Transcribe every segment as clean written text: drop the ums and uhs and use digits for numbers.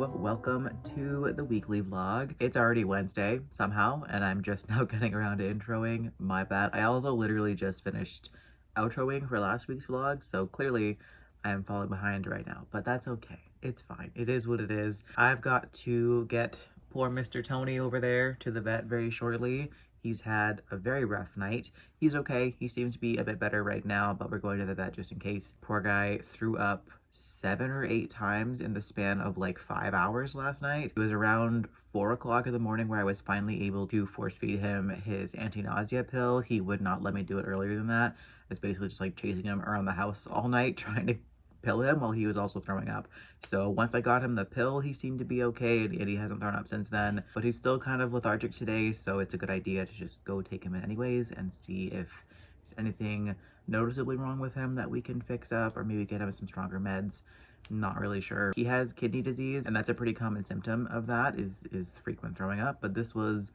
Hello, welcome to the weekly vlog. It's already Wednesday somehow, and I'm just now getting around to introing. My bad. I also literally just finished outroing for last week's vlog, so clearly I am falling behind right now, but that's okay. It's fine. It is what it is. I've got to get poor Mr. Tony over there to the vet very shortly. He's had a very rough night. He's okay. He seems to be a bit better right now, but we're going to the vet just in case. Poor guy threw up 7 or 8 times in the span of like 5 hours last night. It was around 4 o'clock in the morning where I was finally able to force feed him his anti-nausea pill. He would not let me do it earlier than that. I was basically just like chasing him around the house all night trying to pill him while he was also throwing up. So once I got him the pill, he seemed to be okay, and he hasn't thrown up since then, but he's still kind of lethargic today, so it's a good idea to just go take him in anyways and see if there's anything noticeably wrong with him that we can fix up, or maybe get him some stronger meds. Not really sure. He has kidney disease, and that's a pretty common symptom of that is frequent throwing up, but this was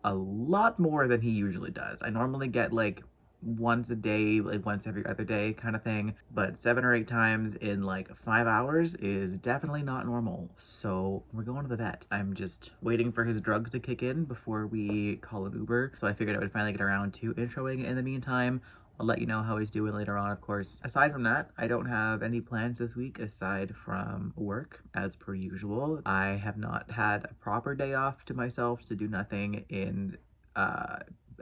a lot more than he usually does. I normally get like once a day, like once every other day kind of thing, but 7 or 8 times in like 5 hours is definitely not normal. So we're going to the vet. I'm just waiting for his drugs to kick in before we call an Uber, so I figured I would finally get around to introing. In the meantime, I'll let you know how he's doing later on, of course. Aside from that, I don't have any plans this week aside from work, as per usual. I have not had a proper day off to myself to do nothing in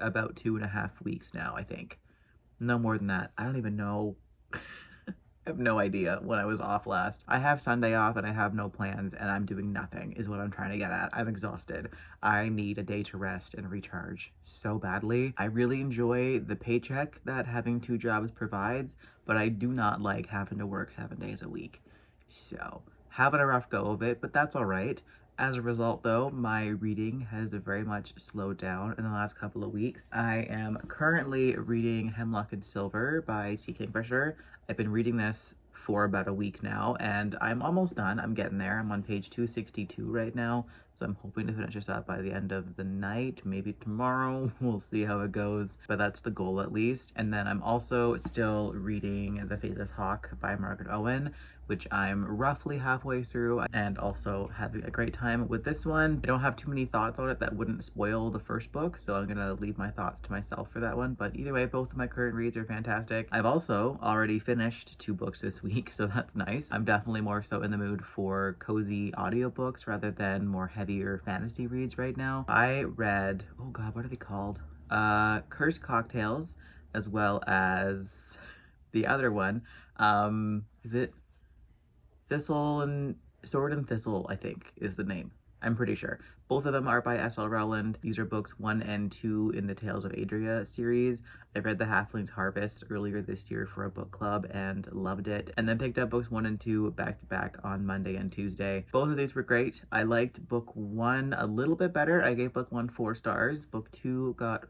about 2.5 weeks now, I think. No more than that. I don't even know. I have no idea when I was off last. I have Sunday off and I have no plans and I'm doing nothing is what I'm trying to get at. I'm exhausted. I need a day to rest and recharge so badly. I really enjoy the paycheck that having 2 jobs provides, but I do not like having to work 7 days a week. So having a rough go of it, but that's all right. As a result, though, my reading has very much slowed down in the last couple of weeks. I am currently reading Hemlock and Silver by Kingfisher. I've been reading this for about a week now, and I'm almost done. I'm getting there. I'm on page 262 right now, so I'm hoping to finish this up by the end of the night, maybe tomorrow. We'll see how it goes, but that's the goal at least. And then I'm also still reading The Faithless by Margaret Owen, which I'm roughly halfway through, and also having a great time with this one. I don't have too many thoughts on it that wouldn't spoil the first book, so I'm gonna leave my thoughts to myself for that one. But either way, both of my current reads are fantastic. I've also already finished 2 books this week, so that's nice. I'm definitely more so in the mood for cozy audiobooks rather than more heavier fantasy reads right now. I read, oh god, what are they called? Cursed Cocktails, as well as the other one. Is it Thistle and Sword and Thistle, I think is the name. I'm pretty sure. Both of them are by S.L. Rowland. These are books 1 and 2 in the Tales of Adria series. I read The Halfling's Harvest earlier this year for a book club and loved it, and then picked up books 1 and 2 back to back on Monday and Tuesday. Both of these were great. I liked book 1 a little bit better. I gave book 1 4 stars. Book 2 got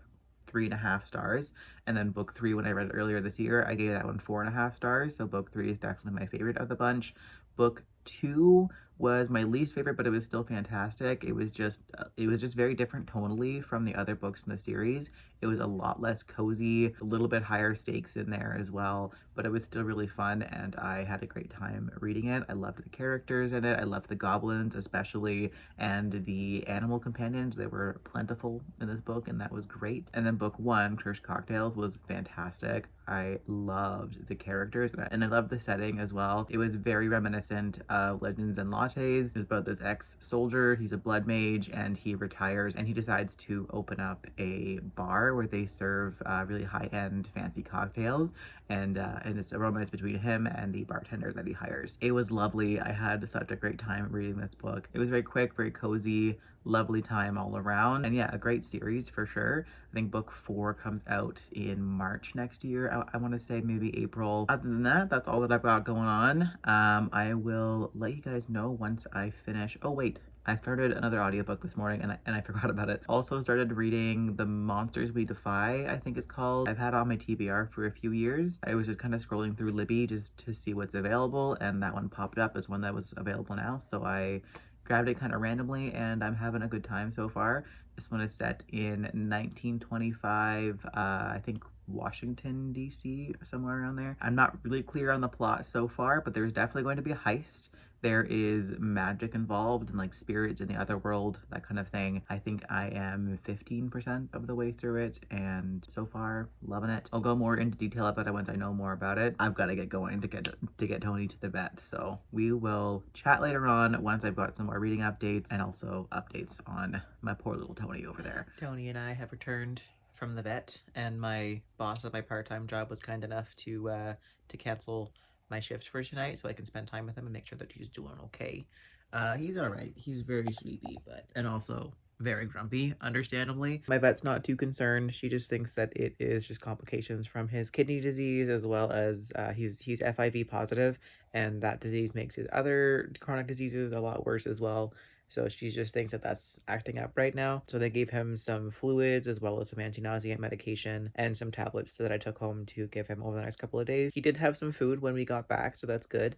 3.5 stars, and then book 3, when I read it earlier this year, I gave that one 4.5 stars, so book 3 is definitely my favorite of the bunch. Book 2 was my least favorite, but it was still fantastic. It was just very different tonally from the other books in the series. It was a lot less cozy, a little bit higher stakes in there as well, but it was still really fun, and I had a great time reading it. I loved the characters in it. I loved the goblins especially, and the animal companions. They were plentiful in this book, and that was great. And then book 1, Cursed Cocktails, was fantastic. I loved the characters, and I loved the setting as well. It was very reminiscent of Legends and Lattes. It was about this ex-soldier. He's a blood mage, and he retires, and he decides to open up a bar where they serve really high-end fancy cocktails, and it's a romance between him and the bartender that he hires. It was lovely. I had such a great time reading this book. It was very quick, very cozy, lovely time all around, and yeah, a great series for sure. I think book 4 comes out in March next year. I want to say maybe April. Other than that, that's all that I've got going on. I will let you guys know once I finish. Oh wait, I started another audiobook this morning and I forgot about it. Also started reading The Monsters We Defy, I think it's called. I've had it on my TBR for a few years. I was just kind of scrolling through Libby just to see what's available, and that one popped up as one that was available now, so I grabbed it kind of randomly, and I'm having a good time so far. This one is set in 1925, I think Washington, D.C., somewhere around there. I'm not really clear on the plot so far, but there's definitely going to be a heist. There is magic involved and like spirits in the other world, that kind of thing. I think I am 15% of the way through it, and so far loving it. I'll go more into detail about it once I know more about it. I've got to get going to get Tony to the vet, so we will chat later on once I've got some more reading updates and also updates on my poor little Tony over there. Tony and I have returned from the vet, and my boss at my part-time job was kind enough to cancel my shift for tonight so I can spend time with him and make sure that he's doing okay. He's all right. He's very sleepy, and also very grumpy, understandably. My vet's not too concerned. She just thinks that it is just complications from his kidney disease, as well as he's FIV positive, and that disease makes his other chronic diseases a lot worse as well. So she just thinks that that's acting up right now. So they gave him some fluids as well as some anti-nauseant medication and some tablets that I took home to give him over the next couple of days. He did have some food when we got back, so that's good.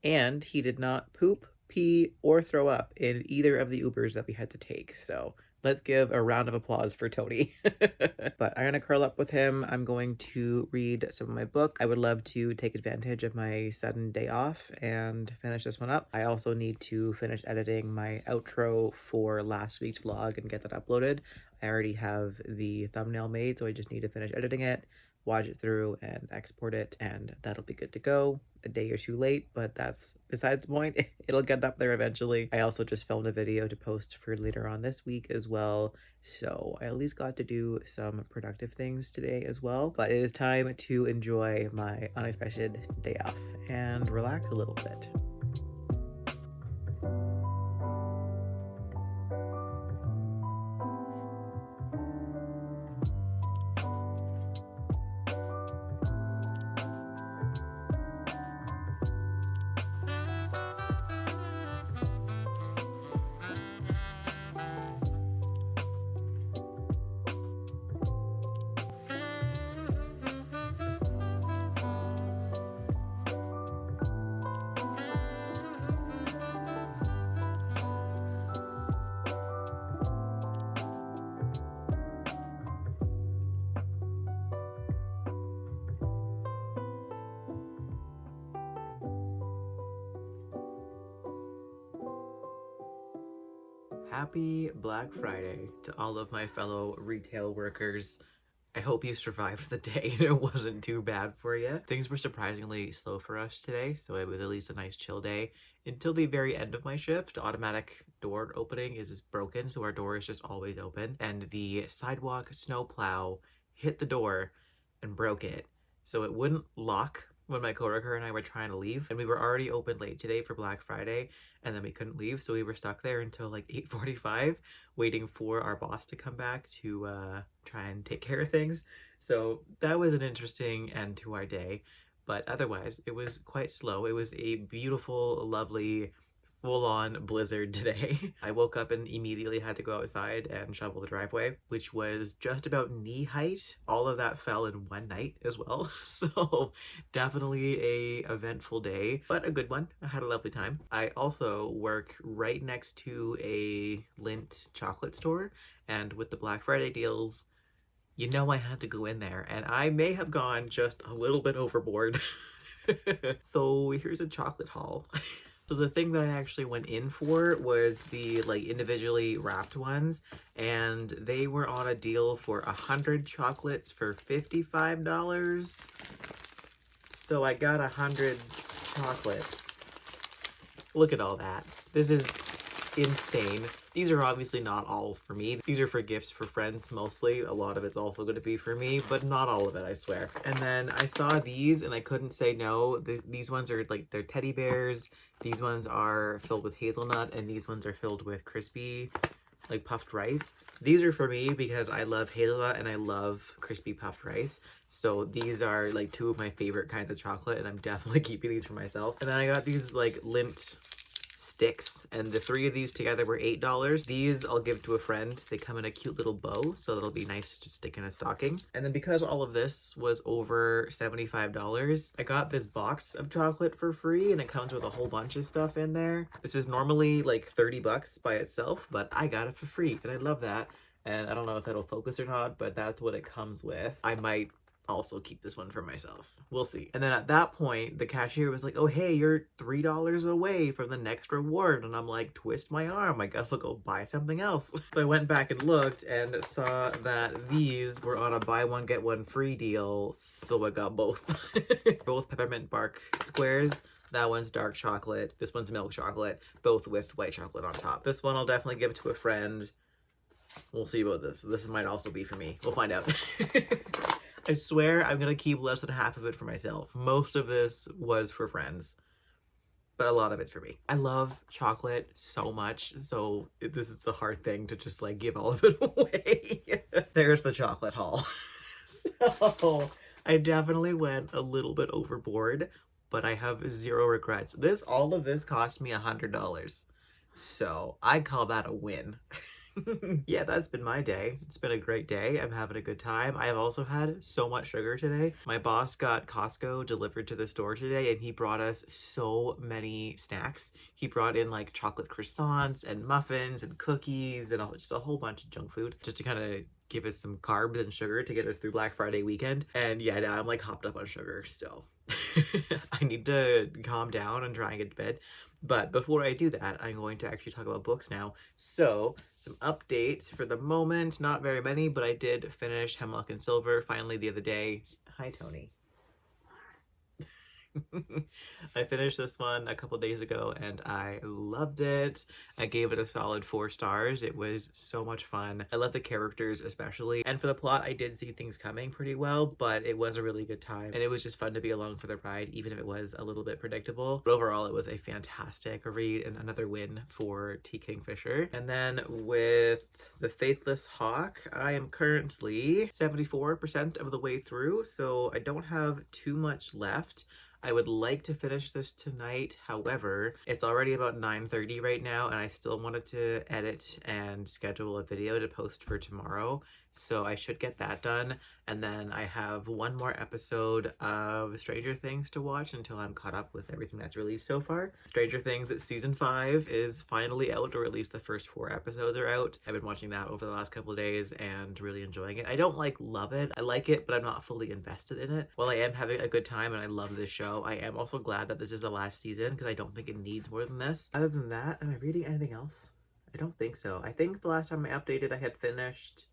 And he did not poop, pee, or throw up in either of the Ubers that we had to take. So let's give a round of applause for Tony. But I'm going to curl up with him. I'm going to read some of my book. I would love to take advantage of my sudden day off and finish this one up. I also need to finish editing my outro for last week's vlog and get that uploaded. I already have the thumbnail made, so I just need to finish editing it, watch it through, and export it, and that'll be good to go. A day or two late, but that's besides the point. It'll get up there eventually. I also just filmed a video to post for later on this week as well, so I at least got to do some productive things today as well. But it is time to enjoy my unexpected day off and relax a little bit. Happy Black Friday to all of my fellow retail workers. I hope you survived the day and it wasn't too bad for you. Things were surprisingly slow for us today, so it was at least a nice chill day until the very end of my shift. Automatic door opening is broken, so our door is just always open, and the sidewalk snow plow hit the door and broke it, so it wouldn't lock when my coworker and I were trying to leave, and we were already open late today for Black Friday, and then we couldn't leave, so we were stuck there until like 8:45 waiting for our boss to come back to try and take care of things. So that was an interesting end to our day, but otherwise it was quite slow. It was a beautiful, lovely, full-on blizzard today. I woke up and immediately had to go outside and shovel the driveway, which was just about knee height. All of that fell in one night as well. So definitely a eventful day, but a good one. I had a lovely time. I also work right next to a Lindt chocolate store, and with the Black Friday deals, you know I had to go in there, and I may have gone just a little bit overboard. So here's a chocolate haul. So the thing that I actually went in for was the like individually wrapped ones, and they were on a deal for 100 chocolates for $55. So I got 100 chocolates. Look at all that. This is insane. These are obviously not all for me. These are for gifts for friends mostly. A lot of it's also going to be for me, but not all of it, I swear. And then I saw these and I couldn't say no. These ones are like, they're teddy bears. These ones are filled with hazelnut, and these ones are filled with crispy, like puffed rice. These are for me because I love hazelnut and I love crispy puffed rice. So these are like two of my favorite kinds of chocolate, and I'm definitely keeping these for myself. And then I got these like Lindt sticks, and the three of these together were $8. These I'll give to a friend. They come in a cute little bow, so that'll be nice to stick in a stocking. And then because all of this was over $75, I got this box of chocolate for free, and it comes with a whole bunch of stuff in there. This is normally like $30 by itself, but I got it for free, and I love that. And I don't know if that'll focus or not, but that's what it comes with. I might also keep this one for myself. We'll see. And then at that point, the cashier was like, oh, hey, you're $3 away from the next reward. And I'm like, twist my arm. I guess I'll go buy something else. So I went back and looked and saw that these were on a buy one, get one free deal. So I got both. Both peppermint bark squares. That one's dark chocolate. This one's milk chocolate, both with white chocolate on top. This one I'll definitely give to a friend. We'll see about this. This might also be for me. We'll find out. I swear I'm gonna keep less than half of it for myself. Most of this was for friends, but a lot of it's for me. I love chocolate so much, so this is a hard thing to just like give all of it away. There's the chocolate haul. So I definitely went a little bit overboard, but I have zero regrets. All of this cost me $100. So I call that a win. Yeah, that's been my day. It's been a great day. I'm having a good time. I have also had so much sugar today. My boss got Costco delivered to the store today and he brought us so many snacks. He brought in like chocolate croissants and muffins and cookies and just a whole bunch of junk food just to kind of give us some carbs and sugar to get us through Black Friday weekend. And yeah, now I'm like hopped up on sugar still. I need to calm down and try and get to bed. But before I do that, I'm going to actually talk about books now. So, some updates for the moment. Not very many, but I did finish Hemlock and Silver finally the other day. Hi, Tony. I finished this one a couple days ago and I loved it. I gave it a solid 4 stars. It was so much fun. I love the characters especially. And for the plot, I did see things coming pretty well, but it was a really good time. And it was just fun to be along for the ride, even if it was a little bit predictable. But overall, it was a fantastic read and another win for T. Kingfisher. And then with the Faithless Hawk, I am currently 74% of the way through, so I don't have too much left. I would like to finish this tonight. However, it's already about 9:30 right now and I still wanted to edit and schedule a video to post for tomorrow. So I should get that done. And then I have one more episode of Stranger Things to watch until I'm caught up with everything that's released so far. Stranger Things season 5 is finally out, or at least the first 4 episodes are out. I've been watching that over the last couple of days and really enjoying it. I don't love it. I like it, but I'm not fully invested in it. While I am having a good time and I love this show, I am also glad that this is the last season because I don't think it needs more than this. Other than that, am I reading anything else? I don't think so. I think the last time I updated, I had finished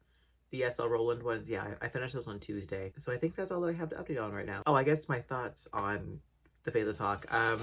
the SL Rowland ones. Yeah, I finished those on Tuesday. So I think that's all that I have to update on right now. Oh, I guess my thoughts on the Faithless Hawk. I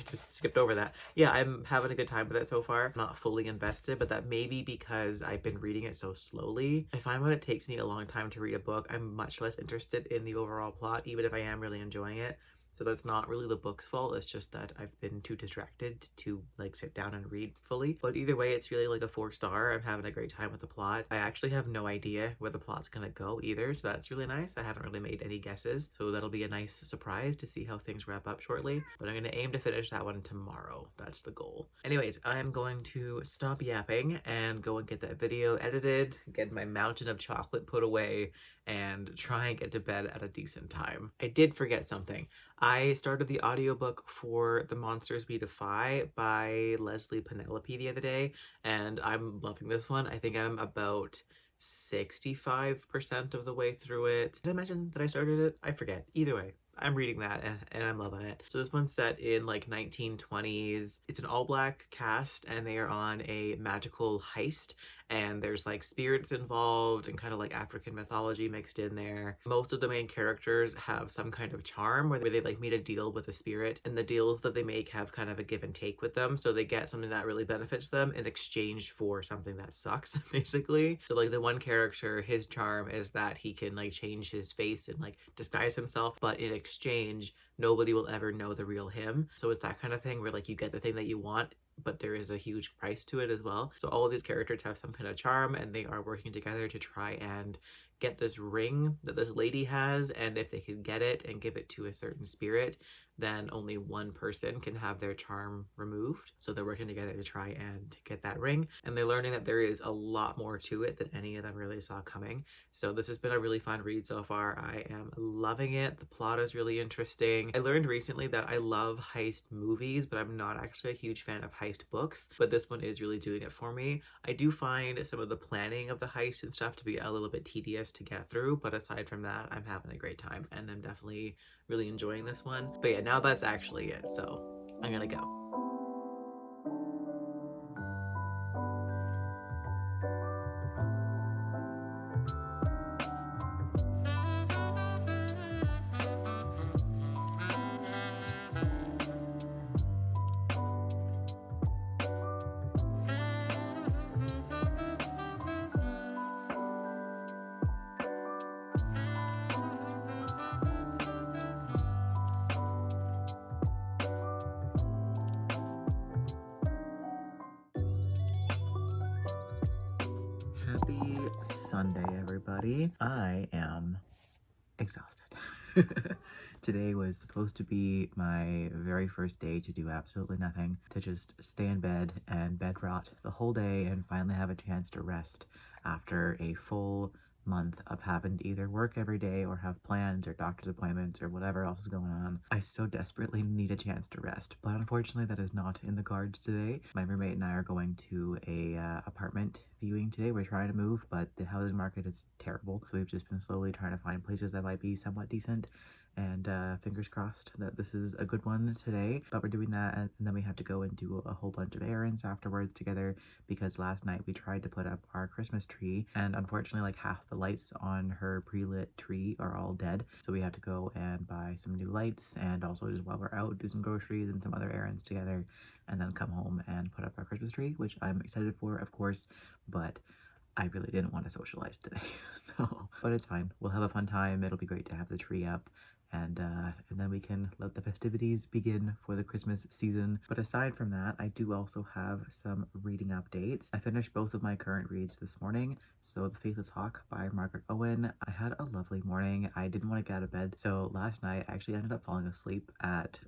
just skipped over that. Yeah, I'm having a good time with it so far. I'm not fully invested, but that may be because I've been reading it so slowly. I find when it takes me a long time to read a book, I'm much less interested in the overall plot, even if I am really enjoying it. So that's not really the book's fault, it's just that I've been too distracted to like sit down and read fully. But either way, it's really like a 4 star. I'm having a great time with the plot. I actually have no idea where the plot's gonna go either, so that's really nice. I haven't really made any guesses, so that'll be a nice surprise to see how things wrap up shortly. But I'm gonna aim to finish that one tomorrow. That's the goal. Anyways, I'm going to stop yapping and go and get that video edited, get my mountain of chocolate put away, and try and get to bed at a decent time. I did forget something. I started the audiobook for The Monsters We Defy by Leslye Penelope the other day, and I'm loving this one. I think I'm about 65% of the way through it. Did I mention that I started it? I forget. Either way, I'm reading that and I'm loving it. So this one's set in like 1920s. It's an all-black cast and they are on a magical heist, and there's like spirits involved and kind of like African mythology mixed in there. Most of the main characters have some kind of charm where they like meet a deal with a spirit, and the deals that they make have kind of a give and take with them. So they get something that really benefits them in exchange for something that sucks, basically. So like the one character, his charm is that he can like change his face and like disguise himself, but in exchange, nobody will ever know the real him. So it's that kind of thing where like you get the thing that you want, but there is a huge price to it as well. So all of these characters have some kind of charm and they are working together to try and get this ring that this lady has, and if they can get it and give it to a certain spirit, then only one person can have their charm removed. So they're working together to try and get that ring, and they're learning that there is a lot more to it than any of them really saw coming. So this has been a really fun read so far. I am loving it. The plot is really interesting. I learned recently that I love heist movies, but I'm not actually a huge fan of heist books, but this one is really doing it for me. I do find some of the planning of the heist and stuff to be a little bit tedious just to get through, but aside from that, I'm having a great time and I'm definitely really enjoying this one. But yeah, now that's actually it, so I'm gonna go. Happy Sunday, everybody. I am exhausted. Today was supposed to be my very first day to do absolutely nothing, to just stay in bed and bed rot the whole day and finally have a chance to rest after a full month of having to either work every day or have plans or doctor's appointments or whatever else is going on. I so desperately need a chance to rest, but unfortunately that is not in the cards today. My roommate and I are going to a apartment viewing today. We're trying to move, but the housing market is terrible, so we've just been slowly trying to find places that might be somewhat decent, and fingers crossed that this is a good one today. But we're doing that, and then we have to go and do a whole bunch of errands afterwards together, because last night we tried to put up our Christmas tree and unfortunately like half the lights on her pre-lit tree are all dead, so we have to go and buy some new lights, and also just while we're out do some groceries and some other errands together, and then come home and put up our Christmas tree, which I'm excited for, of course, but I really didn't want to socialize today. So, but it's fine. We'll have a fun time. It'll be great to have the tree up, and then we can let the festivities begin for the Christmas season. But aside from that, I do also have some reading updates. I finished both of my current reads this morning. So The Faithless by Margaret Owen. I had a lovely morning. I didn't want to get out of bed, so last night I actually ended up falling asleep at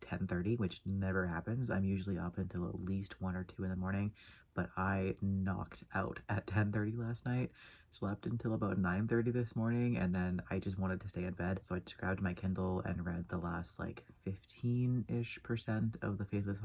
10:30, which never happens. I'm usually up until at least 1 or 2 in the morning, but I knocked out at 10:30 last night, slept until about 9:30 this morning, and then I just wanted to stay in bed, so I just grabbed my Kindle and read the last like 15-ish% of The Faithless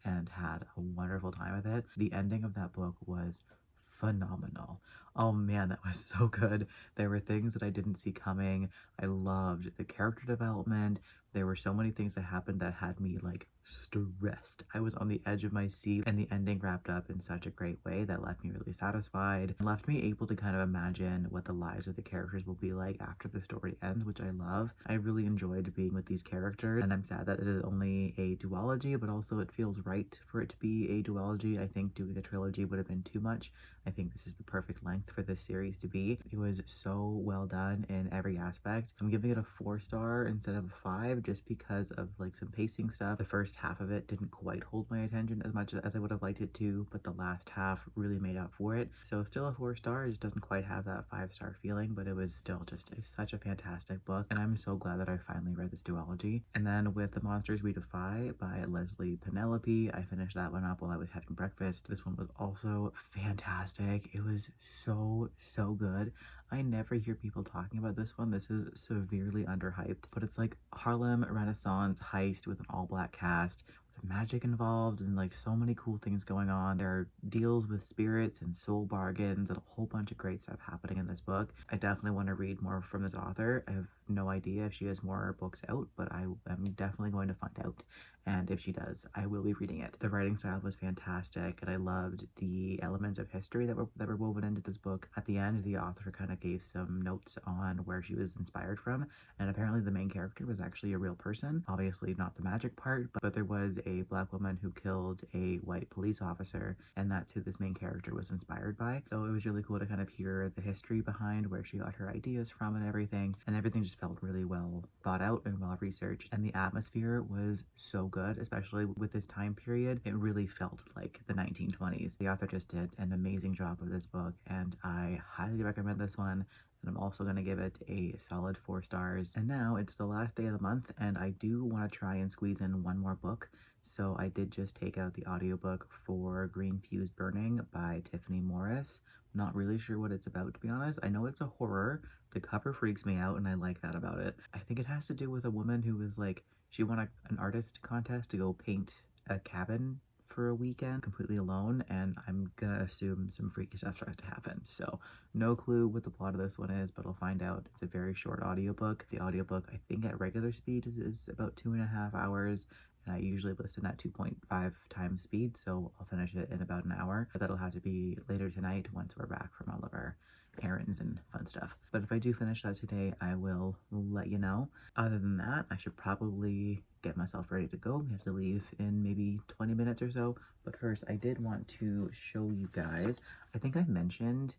and had a wonderful time with it. The ending of that book was phenomenal. Oh man, that was so good. There were things that I didn't see coming. I loved the character development. There were so many things that happened that had me like stressed. I was on the edge of my seat, and the ending wrapped up in such a great way that left me really satisfied and left me able to kind of imagine what the lives of the characters will be like after the story ends, which I love. I really enjoyed being with these characters, and I'm sad that this is only a duology, but also it feels right for it to be a duology. I think doing a trilogy would have been too much. I think this is the perfect length for this series to be. It was so well done in every aspect. I'm giving it a 4-star instead of a 5 just because of like some pacing stuff. The first half of it didn't quite hold my attention as much as I would have liked it to, but the last half really made up for it. So still a 4-star, it just doesn't quite have that 5-star feeling, but it was still just such a fantastic book, and I'm so glad that I finally read this duology. And then with The Monsters We Defy by Leslye Penelope, I finished that one up while I was having breakfast. This one was also fantastic. It was so good. I never hear people talking about this one. This is severely underhyped, but it's like Harlem Renaissance heist with an all-black cast, with magic involved and like so many cool things going on. There are deals with spirits and soul bargains and a whole bunch of great stuff happening in this book. I definitely want to read more from this author. I have no idea if she has more books out, but I am definitely going to find out. And if she does, I will be reading it. The writing style was fantastic, and I loved the elements of history that were woven into this book. At the end, the author kind of gave some notes on where she was inspired from, and apparently the main character was actually a real person. Obviously not the magic part, but there was a black woman who killed a white police officer, and that's who this main character was inspired by. So it was really cool to kind of hear the history behind where she got her ideas from and everything just felt really well thought out and well researched, and the atmosphere was so good, especially with this time period. It really felt like the 1920s. The author just did an amazing job with this book, and I highly recommend this one. And I'm also going to give it a solid 4 stars. And now it's the last day of the month, and I do want to try and squeeze in one more book. So I did just take out the audiobook for Green Fuse Burning by Tiffany Morris. Not really sure what it's about, to be honest. I know it's a horror. The cover freaks me out, and I like that about it. I think it has to do with a woman who was like, she won an artist contest to go paint a cabin for a weekend completely alone, and I'm gonna assume some freaky stuff starts to happen. So no clue what the plot of this one is, but I'll find out. It's a very short audiobook. The audiobook, I think at regular speed is about 2.5 hours, and I usually listen at 2.5 times speed, so I'll finish it in about an hour. But that'll have to be later tonight once we're back from all of our errands and fun stuff. But if I do finish that today, I will let you know. Other than that, I should probably get myself ready to go. We have to leave in maybe 20 minutes or so. But first, I did want to show you guys, I think I mentioned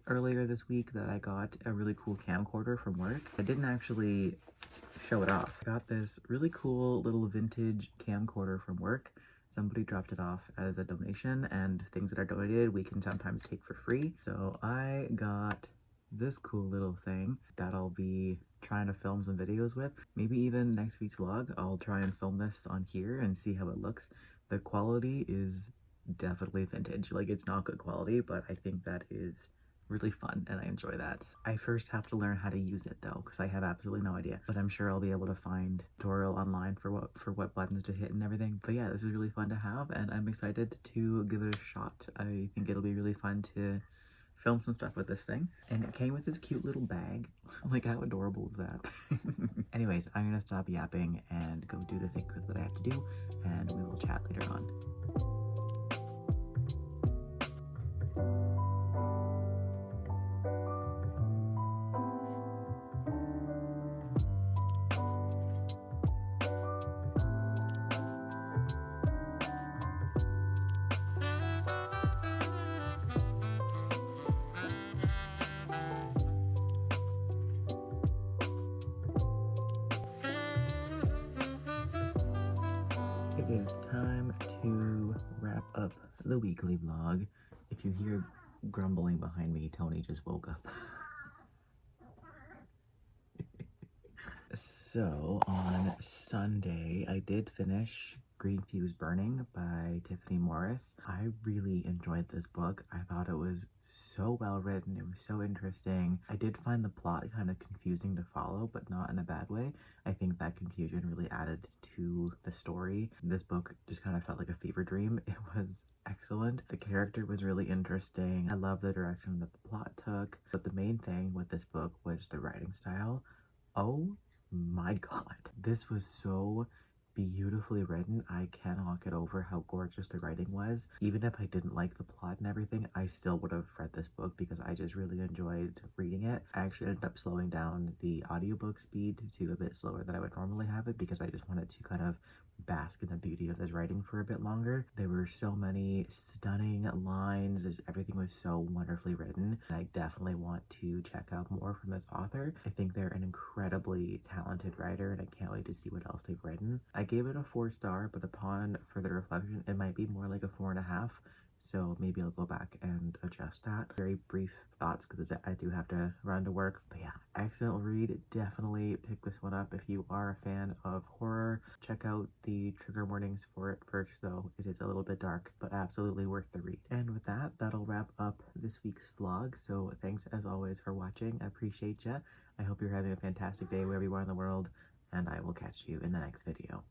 earlier this week that I got a really cool camcorder from work. I didn't actually show it off. I got this really cool little vintage camcorder from work. Somebody dropped it off as a donation, and things that are donated we can sometimes take for free. So I got this cool little thing that I'll be trying to film some videos with. Maybe even next week's vlog, I'll try and film this on here and see how it looks. The quality is definitely vintage. Like, it's not good quality, but I think that is really fun and I enjoy that. I first have to learn how to use it though, because I have absolutely no idea, but I'm sure I'll be able to find a tutorial online for what buttons to hit and everything. But yeah, this is really fun to have, and I'm excited to give it a shot. I think it'll be really fun to film some stuff with this thing. And it came with this cute little bag. Like, how adorable is that? Anyways, I'm gonna stop yapping and go do the things that I have to do, and we will chat later on. It is time to wrap up the weekly vlog. If you hear grumbling behind me, Tony just woke up. So on Sunday, I did finish Green Fuse Burning by Tiffany Morris. I really enjoyed this book. I thought it was so well written. It was so interesting. I did find the plot kind of confusing to follow, but not in a bad way. I think that confusion really added to the story. This book just kind of felt like a fever dream. It was excellent. The character was really interesting. I love the direction that the plot took. But the main thing with this book was the writing style. Oh my god, this was so beautifully written. I cannot get over how gorgeous the writing was. Even if I didn't like the plot and everything, I still would have read this book because I just really enjoyed reading it. I actually ended up slowing down the audiobook speed to a bit slower than I would normally have it because I just wanted to kind of bask in the beauty of this writing for a bit longer. There were so many stunning lines. Everything was so wonderfully written. And I definitely want to check out more from this author. I think they're an incredibly talented writer, and I can't wait to see what else they've written. I gave it a 4-star, but upon further reflection, it might be more like a 4.5. So maybe I'll go back and adjust that. Very brief thoughts because I do have to run to work. But yeah, excellent read. Definitely pick this one up if you are a fan of horror. Check out the trigger warnings for it first though. It is a little bit dark, but absolutely worth the read. And with that, that'll wrap up this week's vlog. So thanks as always for watching. I appreciate ya. I hope you're having a fantastic day wherever you are in the world, and I will catch you in the next video.